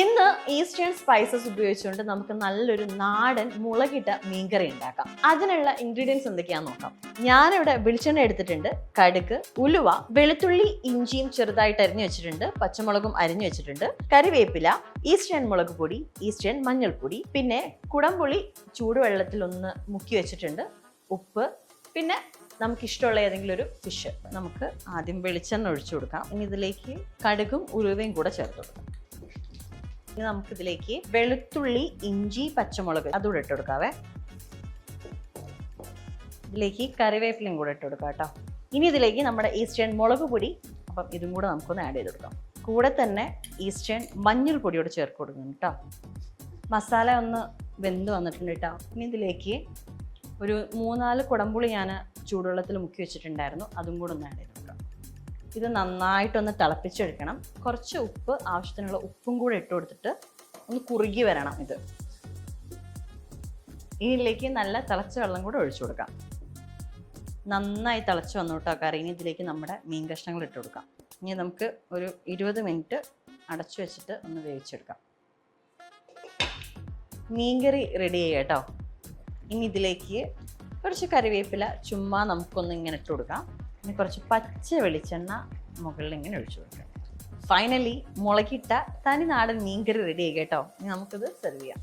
ഇന്ന് eastern spices ഉപയോഗിച്ചുകൊണ്ട് നമുക്ക് നല്ലൊരു നാടൻ മുളകിട്ട മീൻകറി ഉണ്ടാക്കാം. അതിനുള്ള ഇൻഗ്രീഡിയൻസ് എന്തൊക്കെയാന്ന് നോക്കാം. ഞാനിവിടെ വെളിച്ചെണ്ണ എടുത്തിട്ടുണ്ട്, കടുക്, ഉലുവ, വെളുത്തുള്ളി, ഇഞ്ചിയും ചെറുതായിട്ട് അരിഞ്ഞു വെച്ചിട്ടുണ്ട്, പച്ചമുളകും അരിഞ്ഞു വെച്ചിട്ടുണ്ട്, കറിവേപ്പില, ഈസ്റ്റേൺ മുളക് പൊടി, ഈസ്റ്റേൺ മഞ്ഞൾപ്പൊടി, പിന്നെ കുടംപുളി ചൂടുവെള്ളത്തിൽ ഒന്ന് മുക്കി വെച്ചിട്ടുണ്ട്, ഉപ്പ്, പിന്നെ നമുക്കിഷ്ടമുള്ള ഏതെങ്കിലും ഒരു ഫിഷ്. നമുക്ക് ആദ്യം വെളിച്ചെണ്ണ ഒഴിച്ചു കൊടുക്കാം. ഇനി ഇതിലേക്ക് കടുകും ഉലുവയും കൂടെ ചേർത്ത് കൊടുക്കാം. ഇനി നമുക്കിതിലേക്ക് വെളുത്തുള്ളി, ഇഞ്ചി, പച്ചമുളക് അതുകൂടെ ഇട്ട് കൊടുക്കാവേ. ഇതിലേക്ക് കറിവേപ്പിലയും കൂടെ ഇട്ട് കൊടുക്കാം കേട്ടോ. ഇനി ഇതിലേക്ക് നമ്മുടെ ഈസ്റ്റേൺ മുളക് പൊടി, അപ്പം ഇതും കൂടെ നമുക്കൊന്ന് ആഡ് ചെയ്ത് കൊടുക്കാം. കൂടെ തന്നെ ഈസ്റ്റേൺ മഞ്ഞൾ പൊടിയോട് ചേർത്ത് കൊടുക്കണം കേട്ടോ. മസാല ഒന്ന് വെന്ത് വന്നിട്ടുണ്ട് കേട്ടോ. ഇനി ഇതിലേക്ക് ഒരു 3-4 കുടംപുളി ഞാൻ ചൂടുവെള്ളത്തിൽ മുക്കി വെച്ചിട്ടുണ്ടായിരുന്നു, അതും കൂടെ ഒന്ന് ആഡ് ചെയ്ത് കൊടുക്കാം. ഇത് നന്നായിട്ടൊന്ന് തിളപ്പിച്ചെടുക്കണം. കുറച്ച് ഉപ്പ്, ആവശ്യത്തിനുള്ള ഉപ്പും കൂടെ ഇട്ട് കൊടുത്തിട്ട് ഒന്ന് കുറുകി വരണം. ഇത് ഇതിലേക്ക് നല്ല തിളച്ച വെള്ളം കൂടെ ഒഴിച്ചു കൊടുക്കാം. നന്നായി തിളച്ച് വന്നു കേട്ടോ കറി. ഇനി ഇതിലേക്ക് നമ്മുടെ മീൻ കഷ്ണങ്ങൾ ഇട്ട് കൊടുക്കാം. ഇനി നമുക്ക് ഒരു 20 മിനിറ്റ് അടച്ചു വെച്ചിട്ട് ഒന്ന് വേവിച്ചെടുക്കാം. മീൻകറി റെഡി ആയി കേട്ടോ. ഇനി ഇതിലേക്ക് കുറച്ച് കറിവേപ്പില ചുമ്മാ നമുക്കൊന്ന് ഇങ്ങനെ ഇട്ട് കൊടുക്കാം. ഇനി കുറച്ച് പച്ച വെളിച്ചെണ്ണ മുകളിൽ ഇങ്ങനെ ഒഴിച്ചു കൊടുക്കാം. ഫൈനലി മുളകിട്ട തനി നാടൻ മീൻകറി റെഡി ആയി കേട്ടോ. ഇനി നമുക്കിത് സെർവ് ചെയ്യാം.